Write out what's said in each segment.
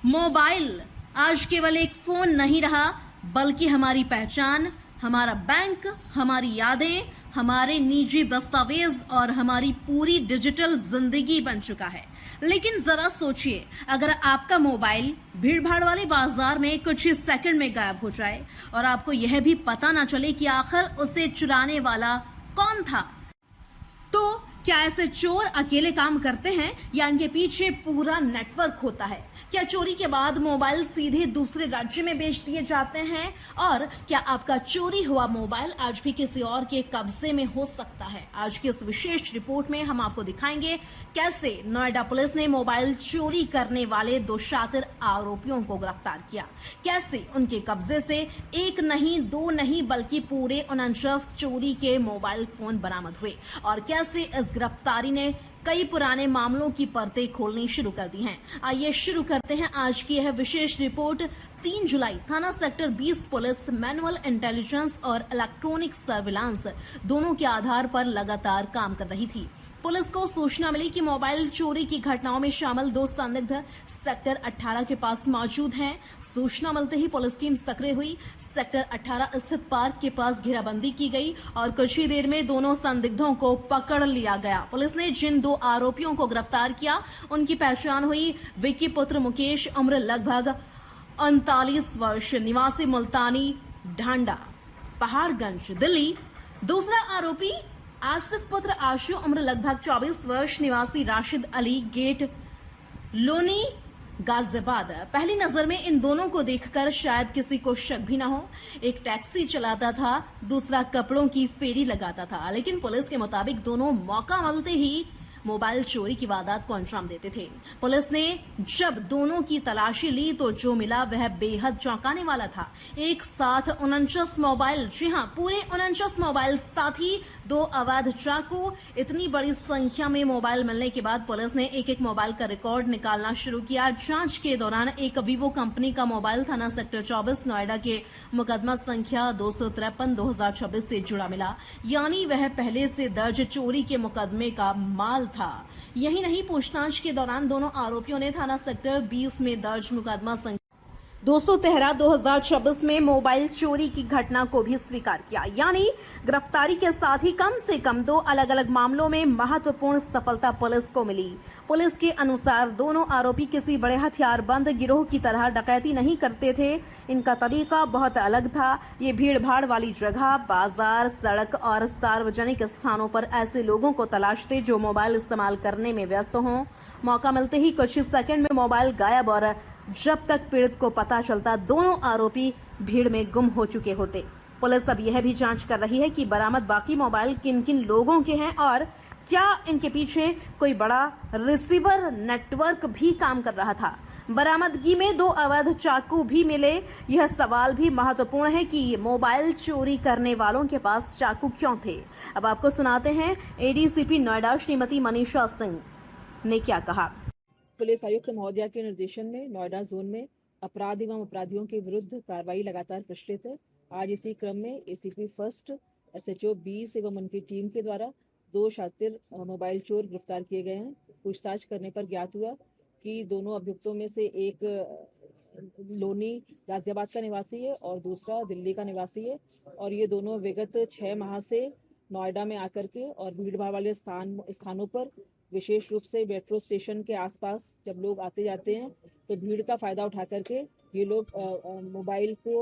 Mobile आज केवल एक फोन नहीं रहा, बल्कि हमारी पहचान, हमारा बैंक, हमारी यादें, हमारे निजी दस्तावेज और हमारी पूरी डिजिटल जिंदगी बन चुका है। लेकिन जरा सोचिए, अगर आपका मोबाइल भीड़भाड़ वाले बाजार में कुछ ही सेकंड में गायब हो जाए और आपको यह भी पता ना चले कि आखिर उसे चुराने वाला कौन था, तो क्या ऐसे चोर अकेले काम करते हैं या इनके पीछे पूरा नेटवर्क होता है? क्या चोरी के बाद मोबाइल सीधे दूसरे राज्य में बेच दिए जाते हैं? और क्या आपका चोरी हुआ मोबाइल आज भी किसी और के कब्जे में हो सकता है? आज की इस विशेष रिपोर्ट में हम आपको दिखाएंगे कैसे नोएडा पुलिस ने मोबाइल चोरी करने वाले 2 शातिर आरोपियों को गिरफ्तार किया, कैसे उनके कब्जे से एक नहीं, 2 नहीं, बल्कि पूरे 49 चोरी के मोबाइल फोन बरामद हुए और कैसे इस गिरफ्तारी ने कई पुराने मामलों की परतें खोलनी शुरू कर दी हैं। आइए शुरू करते हैं आज की यह विशेष रिपोर्ट। 3 जुलाई थाना सेक्टर 20 पुलिस मैनुअल इंटेलिजेंस और इलेक्ट्रॉनिक सर्विलांस दोनों के आधार पर लगातार काम कर रही थी। पुलिस को सूचना मिली कि मोबाइल चोरी की घटनाओं में शामिल 2 संदिग्ध सेक्टर 18 के पास मौजूद हैं। सूचना मिलते ही पुलिस टीम सक्रिय हुई। सेक्टर 18 स्थित पार्क के पास घेराबंदी की गई और कुछ ही देर में दोनों संदिग्धों को पकड़ लिया गया। पुलिस ने जिन 2 आरोपियों को गिरफ्तार किया, उनकी पहचान हुई विक्की पुत्र मुकेश, उम्र लगभग 39 वर्ष, निवासी मुल्तानी ढांडा, पहाड़गंज, दिल्ली। दूसरा आरोपी आसिफ पुत्र आशु, उम्र लगभग 24 वर्ष, निवासी राशिद अली गेट, लोनी, गाजियाबाद। पहली नजर में इन दोनों को देखकर शायद किसी को शक भी ना हो। एक टैक्सी चलाता था, दूसरा कपड़ों की फेरी लगाता था, लेकिन पुलिस के मुताबिक दोनों मौका मिलते ही मोबाइल चोरी की वारदात को अंजाम देते थे। पुलिस ने जब दोनों की तलाशी ली तो जो मिला वह बेहद चौंकाने वाला था। एक साथ 49 मोबाइल, जी हां, पूरे 49 मोबाइल, साथ ही 2 अवैध चाकू। इतनी बड़ी संख्या में मोबाइल मिलने के बाद पुलिस ने एक-एक मोबाइल का रिकॉर्ड निकालना शुरू किया। जांच के दौरान एक वीवो कंपनी का मोबाइल थाना सेक्टर 24 नोएडा के मुकदमा संख्या 253/2026 से जुड़ा मिला, यानी वह पहले से दर्ज चोरी के मुकदमे का माल था। यही नहीं, पूछताछ के दौरान दोनों आरोपियों ने थाना सेक्टर 20 में दर्ज मुकदमा संख्या 213/2026 में मोबाइल चोरी की घटना को भी स्वीकार किया। यानी गिरफ्तारी के साथ ही कम से कम 2 अलग अलग मामलों में महत्वपूर्ण सफलता पुलिस को मिली। पुलिस के अनुसार दोनों आरोपी किसी बड़े हथियारबंद गिरोह की तरह डकैती नहीं करते थे। इनका तरीका बहुत अलग था। ये भीड़ भाड़ वाली जगह, बाजार, सड़क और सार्वजनिक स्थानों पर ऐसे लोगों को तलाशते जो मोबाइल इस्तेमाल करने में व्यस्त हों। मौका मिलते ही कुछ ही सेकंड में मोबाइल गायब और जब तक पीड़ित को पता चलता दोनों आरोपी भीड़ में गुम हो चुके होते। पुलिस अब यह भी जांच कर रही है कि बरामद बाकी मोबाइल किन किन लोगों के हैं और क्या इनके पीछे कोई बड़ा रिसीवर नेटवर्क भी काम कर रहा था। बरामदगी में 2 अवैध चाकू भी मिले। यह सवाल भी महत्वपूर्ण है कि मोबाइल चोरी करने वालों के पास चाकू क्यों थे। अब आपको सुनाते हैं एडीसीपी नोएडा श्रीमती मनीषा सिंह ने क्या कहा। पुलिस आयुक्त महोदया के निर्देशन में नोएडा जोन में अपराध एवं अपराधियों के विरुद्ध कार्रवाई लगातार प्रचलित है। आज इसी क्रम में एसीपी फर्स्ट एसएचओ 20 एवं उनकी टीम के द्वारा 2 शातिर मोबाइल चोर गिरफ्तार किए गए हैं। पूछताछ करने पर ज्ञात हुआ कि दोनों अभियुक्तों में से एक लोनी गाजियाबाद का निवासी है और दूसरा दिल्ली का निवासी है और ये दोनों विगत 6 माह से नोएडा में आकर के और भीड़ भाड़ वाले स्थानों पर, विशेष रूप से मेट्रो स्टेशन के आसपास जब लोग आते जाते हैं तो भीड़ का फायदा उठा करके ये लोग मोबाइल को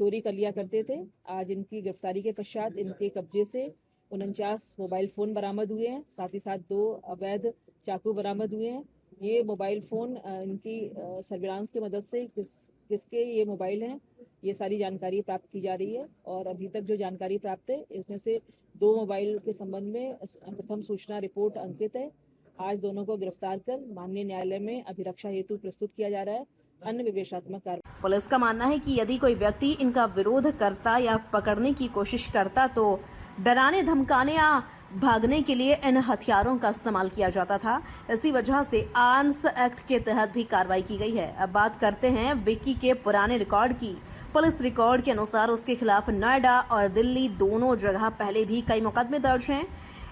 चोरी कर लिया करते थे। आज इनकी गिरफ्तारी के पश्चात इनके कब्जे से 49 मोबाइल फोन बरामद हुए हैं, साथ ही साथ 2 अवैध चाकू बरामद हुए हैं। ये मोबाइल फोन इनकी सर्विलांस की मदद से किसके ये मोबाइल हैं, ये सारी जानकारी प्राप्त की जा रही है और अभी तक जो जानकारी प्राप्त है इसमें से 2 मोबाइल के संबंध में प्रथम सूचना रिपोर्ट अंकित है। आज दोनों को गिरफ्तार कर माननीय न्यायालय में अभिरक्षा हेतु प्रस्तुत किया जा रहा है। अन्य विवेचनात्मक कार्रवाई। पुलिस का मानना है कि यदि कोई व्यक्ति इनका विरोध करता या पकड़ने की कोशिश करता तो डराने, धमकाने या भागने के लिए इन हथियारों का इस्तेमाल किया जाता था। इसी वजह से आर्म्स एक्ट के तहत भी कार्रवाई की गई है। अब बात करते हैं विक्की के पुराने रिकॉर्ड की। पुलिस रिकॉर्ड के अनुसार उसके खिलाफ नोएडा और दिल्ली दोनों जगह पहले भी कई मुकदमे दर्ज हैं।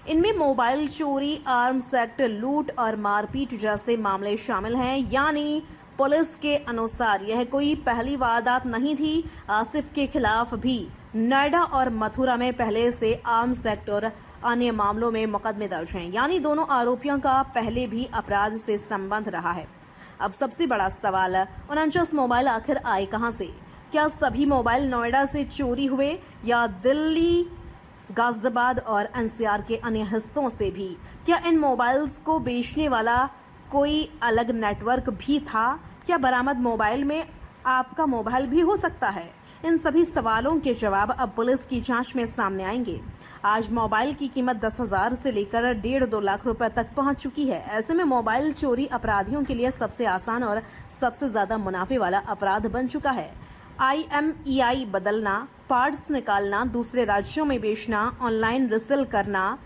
इनमें मोबाइल चोरी, आर्म्स एक्ट, लूट और मारपीट जैसे मामले शामिल हैं। यानी पुलिस के अनुसार यह कोई पहली वारदात नहीं थी। आसिफ के खिलाफ भी नोएडा और मथुरा में पहले से आर्म्स एक्ट और अन्य मामलों में मुकदमे दर्ज हैं, यानी दोनों आरोपियों का पहले भी अपराध से संबंध रहा है। अब सबसे बड़ा सवाल, 49 मोबाइल आखिर आए कहां से? क्या सभी मोबाइल नोएडा से चोरी हुए या दिल्ली, गाजियाबाद और एनसीआर के अन्य हिस्सों से भी? क्या इन मोबाइल्स को बेचने वाला कोई अलग नेटवर्क भी था? क्या बरामद मोबाइल में आपका मोबाइल भी हो सकता है? इन सभी सवालों के जवाब अब पुलिस की जांच में सामने आएंगे। आज मोबाइल की कीमत 10,000 से लेकर 1.5-2 लाख रुपए तक पहुंच चुकी है। ऐसे में मोबाइल चोरी अपराधियों के लिए सबसे आसान और सबसे ज्यादा मुनाफे वाला अपराध बन चुका है। IMEI बदलना, पार्ट्स निकालना, दूसरे राज्यों में बेचना, ऑनलाइन रिसेल करना,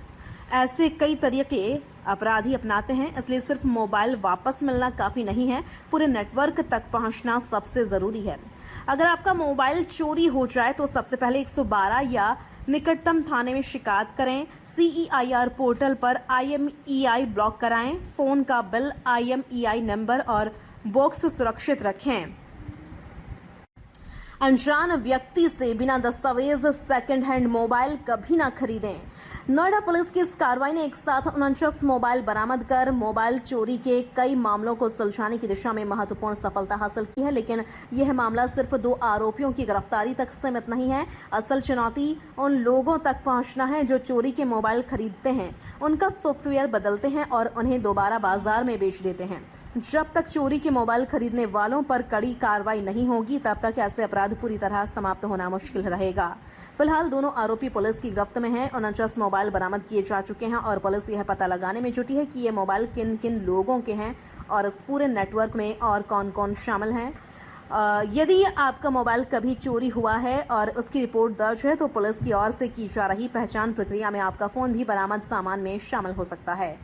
ऐसे कई तरीके अपराधी अपनाते हैं। इसलिए सिर्फ मोबाइल वापस मिलना काफी नहीं है, पूरे नेटवर्क तक पहुंचना सबसे जरूरी है। अगर आपका मोबाइल चोरी हो जाए तो सबसे पहले 112 या निकटतम थाने में शिकायत करें। CEIR पोर्टल पर IMEI ब्लॉक कराएं। फोन का बिल, IMEI नंबर और बॉक्स सुरक्षित रखें। अनजान व्यक्ति से बिना दस्तावेज सेकंड हैंड मोबाइल कभी ना खरीदें। नोएडा पुलिस की इस कार्रवाई ने एक साथ 49 मोबाइल बरामद कर मोबाइल चोरी के कई मामलों को सुलझाने की दिशा में महत्वपूर्ण सफलता हासिल की है। लेकिन यह मामला सिर्फ 2 आरोपियों की गिरफ्तारी तक सीमित नहीं है। असल चुनौती उन लोगों तक पहुंचना है जो चोरी के मोबाइल खरीदते हैं, उनका सॉफ्टवेयर बदलते हैं और उन्हें दोबारा बाजार में बेच देते हैं। जब तक चोरी के मोबाइल खरीदने वालों पर कड़ी कार्रवाई नहीं होगी, तब तक ऐसे अपराध पूरी तरह समाप्त होना मुश्किल रहेगा। फिलहाल दोनों आरोपी पुलिस की गिरफ्त में हैं। 49 मोबाइल बरामद किए जा चुके हैं और पुलिस यह पता लगाने में जुटी है कि ये मोबाइल किन किन लोगों के हैं और इस पूरे नेटवर्क में और कौन कौन शामिल हैं। यदि आपका मोबाइल कभी चोरी हुआ है और उसकी रिपोर्ट दर्ज है तो पुलिस की ओर से की जा रही पहचान प्रक्रिया में आपका फोन भी बरामद सामान में शामिल हो सकता है।